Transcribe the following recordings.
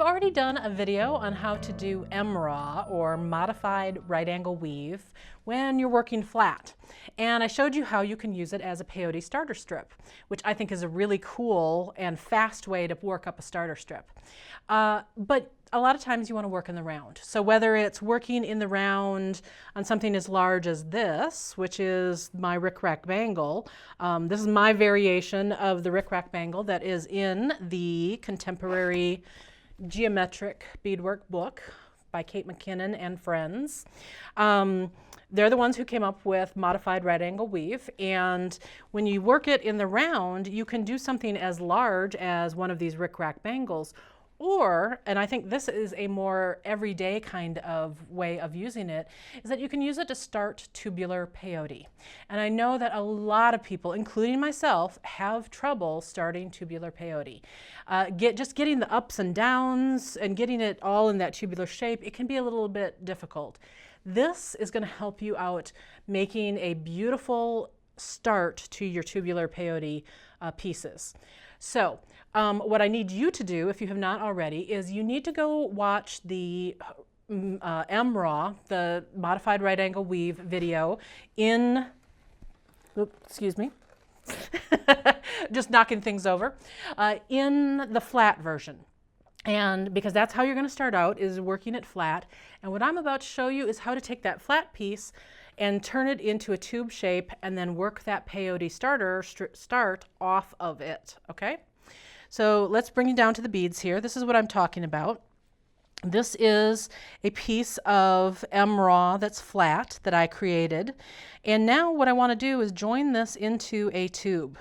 already done a video on how to do MRAW, or modified right angle weave, when you're working flat. And I showed you how you can use it as a peyote starter strip, which I think is a really cool and fast way to work up a starter strip. But a lot of times you want to work in the round. So whether it's working in the round on something as large as this, which is my rickrack bangle, this is my variation of the rickrack bangle that is in the Contemporary Geometric Beadwork book by Kate McKinnon and friends. They're the ones who came up with modified right angle weave, and when you work it in the round, you can do something as large as one of these rickrack bangles. Or, and I think this is a more everyday kind of way of using it, is that you can use it to start tubular peyote. And I know that a lot of people, including myself, have trouble starting tubular peyote. Just getting the ups and downs and getting it all in that tubular shape, it can be a little bit difficult. This is going to help you out making a beautiful start to your tubular peyote pieces. So what I need you to do, if you have not already, is you need to go watch the MRAW, the modified right angle weave video in, excuse me, just knocking things over, in the flat version. And because that's how you're going to start out, is working it flat. And what I'm about to show you is how to take that flat piece and turn it into a tube shape and then work that peyote start off of it, okay? So let's bring it down to the beads here. This is what I'm talking about. This is a piece of MRAW that's flat that I created. And now what I want to do is join this into a tube.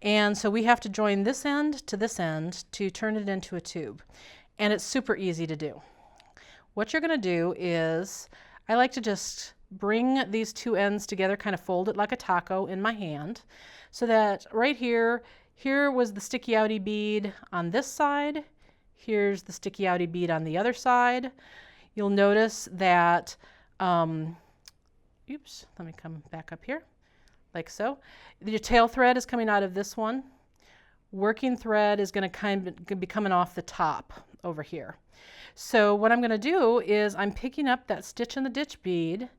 And so we have to join this end to turn it into a tube. And it's super easy to do. What you're going to do is, I like to just bring these two ends together, kind of fold it like a taco in my hand, so that right here, here was the sticky outy bead on this side. Here's the sticky outy bead on the other side. You'll notice that, oops, let me come back up here, like so. Your tail thread is coming out of this one. Working thread is going to be coming off the top over here. So what I'm going to do is I'm picking up that stitch in the ditch bead,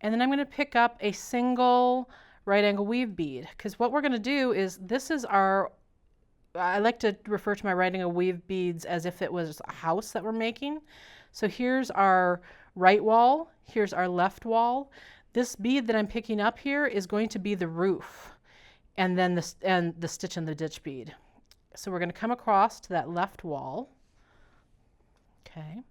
and then I'm going to pick up a single right angle weave bead, because what we're going to do is, this is our, I like to refer to my right angle weave beads as if it was a house that we're making. So here's our right wall, here's our left wall. This bead that I'm picking up here is going to be the roof, and then the stitch in the ditch bead. So we're going to come across to that left wall. Okay.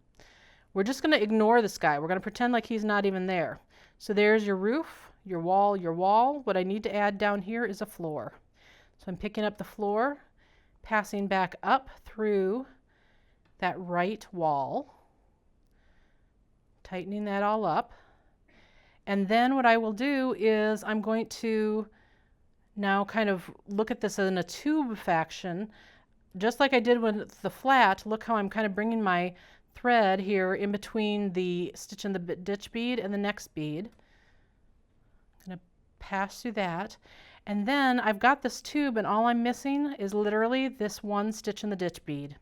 We're just going to ignore this guy. We're going to pretend like he's not even there. So there's your roof, your wall, your wall. What I need to add down here is a floor. So I'm picking up the floor, passing back up through that right wall, tightening that all up. And then what I will do is I'm going to now kind of look at this in a tube fashion, just like I did with the flat. Look how I'm kind of bringing my thread here in between the stitch in the ditch bead and the next bead. I'm going to pass through that. And then I've got this tube, and all I'm missing is literally this one stitch in the ditch bead.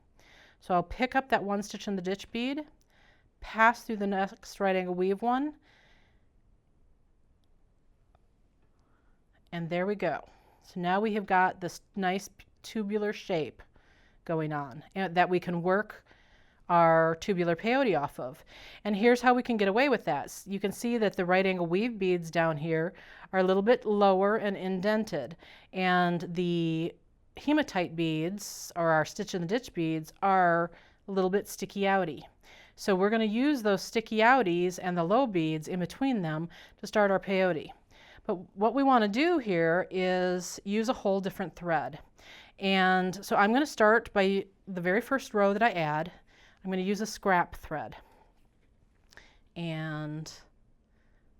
So I'll pick up that one stitch in the ditch bead, pass through the next right angle weave one, and there we go. So now we have got this nice tubular shape going on, and that we can work our tubular peyote off of. And here's how we can get away with that. You can see that the right angle weave beads down here are a little bit lower and indented, and the hematite beads, or our stitch in the ditch beads, are a little bit sticky outy. So we're going to use those sticky outies and the low beads in between them to start our peyote. But what we want to do here is use a whole different thread. And so I'm going to start by the very first row that I add. I'm going to use a scrap thread. And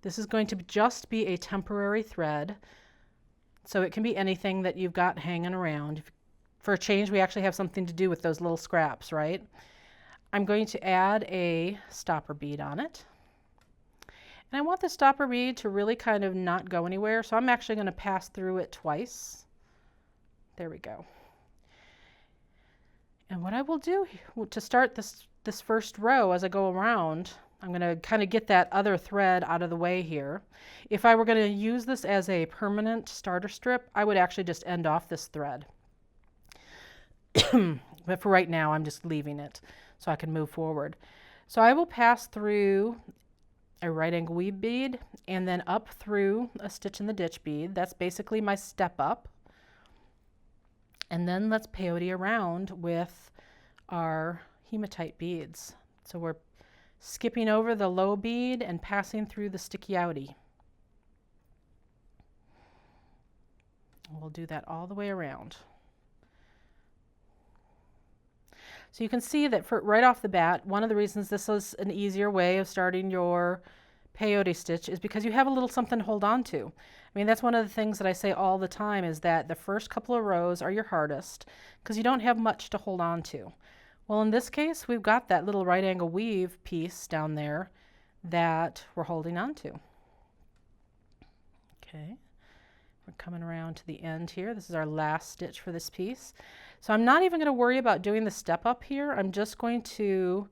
this is going to just be a temporary thread. So it can be anything that you've got hanging around. For a change, we actually have something to do with those little scraps, right? I'm going to add a stopper bead on it. And I want the stopper bead to really kind of not go anywhere, so I'm actually going to pass through it twice. There we go. And what I will do to start this first row as I go around, I'm going to kind of get that other thread out of the way here. If I were going to use this as a permanent starter strip, I would actually just end off this thread. But for right now, I'm just leaving it so I can move forward. So I will pass through a right angle weave bead and then up through a stitch in the ditch bead. That's basically my step up. And then let's peyote around with our hematite beads. So we're skipping over the low bead and passing through the sticky outie. We'll do that all the way around. So you can see that right off the bat, one of the reasons this is an easier way of starting your peyote stitch is because you have a little something to hold on to. I mean, that's one of the things that I say all the time, is that the first couple of rows are your hardest because you don't have much to hold on to. Well, in this case, we've got that little right angle weave piece down there that we're holding on to. Okay, we're coming around to the end here. This is our last stitch for this piece. So I'm not even going to worry about doing the step up here. I'm just going to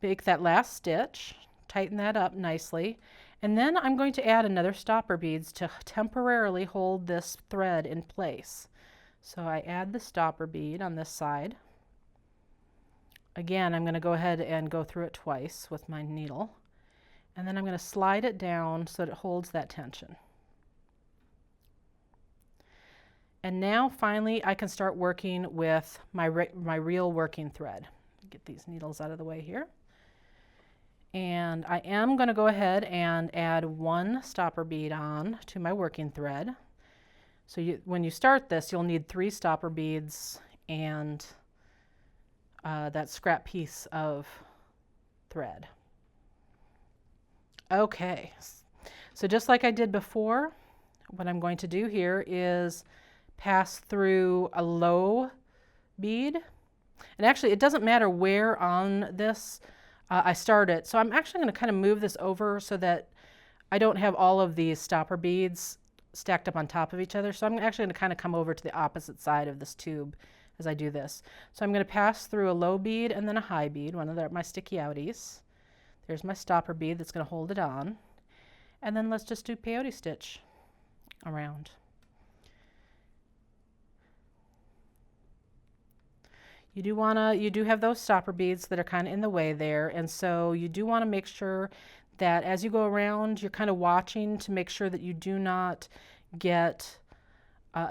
make that last stitch, tighten that up nicely, and then I'm going to add another stopper beads to temporarily hold this thread in place. So I add the stopper bead on this side. Again, I'm going to go ahead and go through it twice with my needle, and then I'm going to slide it down so that it holds that tension. And now finally I can start working with my real working thread. Get these needles out of the way here. And I am going to go ahead and add one stopper bead on to my working thread. So when you start this, you'll need 3 stopper beads and that scrap piece of thread. Okay, so just like I did before, what I'm going to do here is pass through a low bead. And actually, it doesn't matter where on this I start it. So I'm actually going to kind of move this over so that I don't have all of these stopper beads stacked up on top of each other. So I'm actually going to kind of come over to the opposite side of this tube as I do this. So I'm going to pass through a low bead and then a high bead, one of my sticky outies. There's my stopper bead that's going to hold it on. And then let's just do peyote stitch around. You do have those stopper beads that are kind of in the way there, and so you do want to make sure that as you go around, you're kind of watching to make sure that you do not get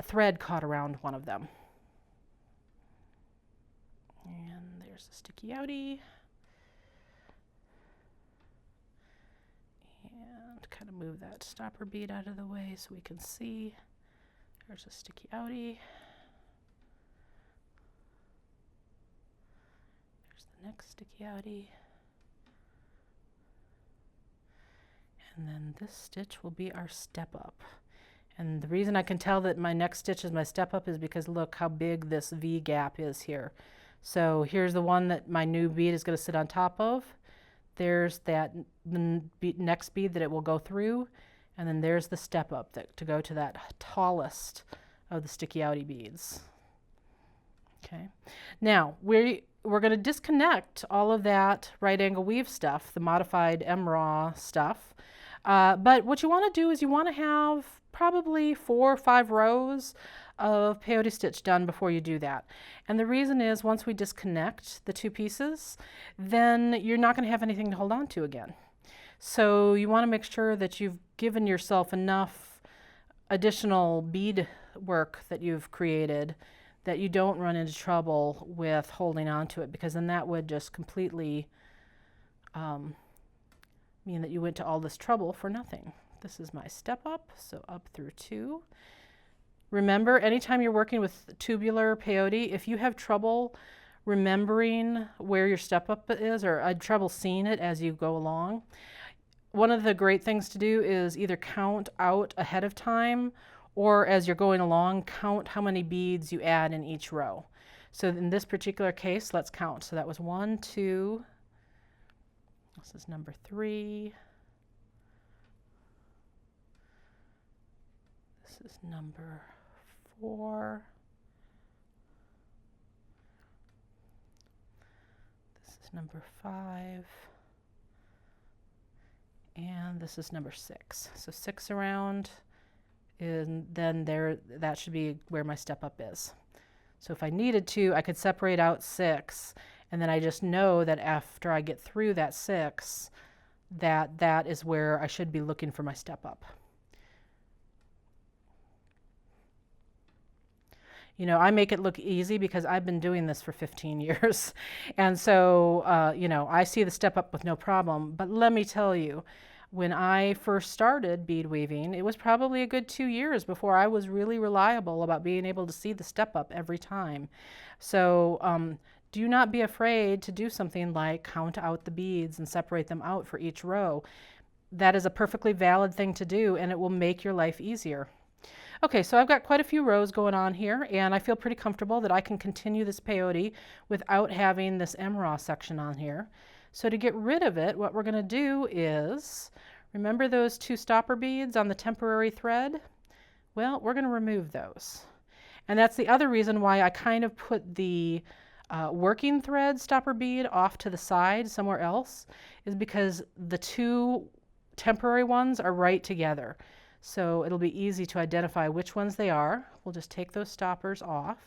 thread caught around one of them. And there's the sticky outie. And kind of move that stopper bead out of the way so we can see. There's a sticky outie. Next sticky outie, and then this stitch will be our step up. And the reason I can tell that my next stitch is my step up is because look how big this V gap is here. So here's the one that my new bead is going to sit on top of. There's the next bead that it will go through, and then there's the step up to go to that tallest of the sticky outie beads. Okay, now we're going to disconnect all of that right angle weave stuff, the modified MRAW stuff. But what you want to do is you want to have probably 4 or 5 rows of peyote stitch done before you do that. And the reason is once we disconnect the 2 pieces, then you're not going to have anything to hold on to again. So you want to make sure that you've given yourself enough additional bead work that you've created that you don't run into trouble with holding on to it, because then that would just completely mean that you went to all this trouble for nothing. This is my step up, so up through 2. Remember, anytime you're working with tubular peyote, if you have trouble remembering where your step up is, or had trouble seeing it as you go along, one of the great things to do is either count out ahead of time, or as you're going along, count how many beads you add in each row. So in this particular case, let's count. So that was 1, 2, this is number 3, this is number 4, is number 5. And this is number 6. So 6 around, and then that should be where my step up is. So if I needed to, I could separate out 6, and then I just know that after I get through that 6, that is where I should be looking for my step up. You know, I make it look easy because I've been doing this for 15 years. And so, you know, I see the step up with no problem. But let me tell you, when I first started bead weaving, it was probably a good 2 years before I was really reliable about being able to see the step up every time. So do not be afraid to do something like count out the beads and separate them out for each row. That is a perfectly valid thing to do, and it will make your life easier. Okay, so I've got quite a few rows going on here, and I feel pretty comfortable that I can continue this peyote without having this MRAW section on here. So to get rid of it, what we're going to do is, remember those 2 stopper beads on the temporary thread? Well, we're going to remove those. And that's the other reason why I kind of put the working thread stopper bead off to the side somewhere else, is because the 2 temporary ones are right together. So it'll be easy to identify which ones they are. We'll just take those stoppers off,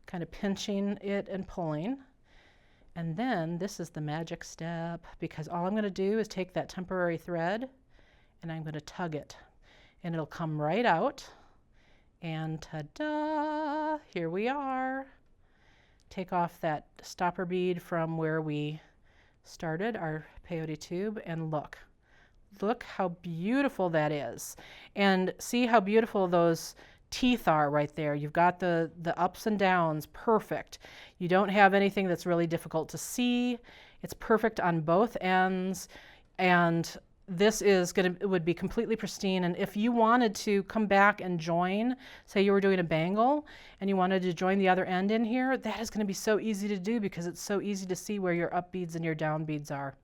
kind of pinching it and pulling. And then this is the magic step, because all I'm going to do is take that temporary thread and I'm going to tug it, and it'll come right out. And ta-da! Here we are. Take off that stopper bead from where we started our peyote tube, and look. Look how beautiful that is. And see how beautiful those teeth are right there. You've got the ups and downs perfect. You don't have anything that's really difficult to see. It's perfect on both ends. And this is it would be completely pristine. And if you wanted to come back and join, say you were doing a bangle and you wanted to join the other end in here, that is going to be so easy to do because it's so easy to see where your up beads and your down beads are.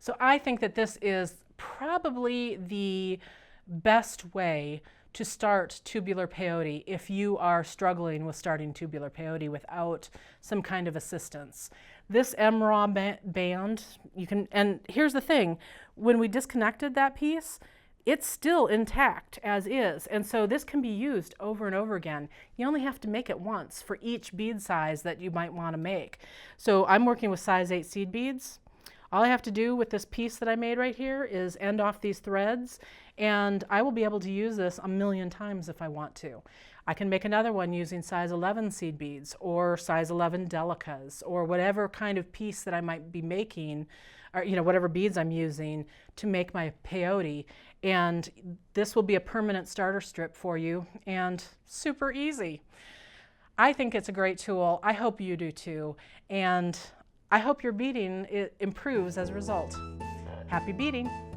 So I think that this is probably the best way to start tubular peyote if you are struggling with starting tubular peyote without some kind of assistance. This MRAW band, you can, and here's the thing, when we disconnected that piece, it's still intact as is, and so this can be used over and over again. You only have to make it once for each bead size that you might want to make. So I'm working with size 8 seed beads. All I have to do with this piece that I made right here is end off these threads, and I will be able to use this 1,000,000 times if I want to. I can make another one using size 11 seed beads or size 11 delicas or whatever kind of piece that I might be making, or whatever beads I'm using to make my peyote. And this will be a permanent starter strip for you, and super easy. I think it's a great tool. I hope you do too. And I hope your beading improves as a result. Happy beading!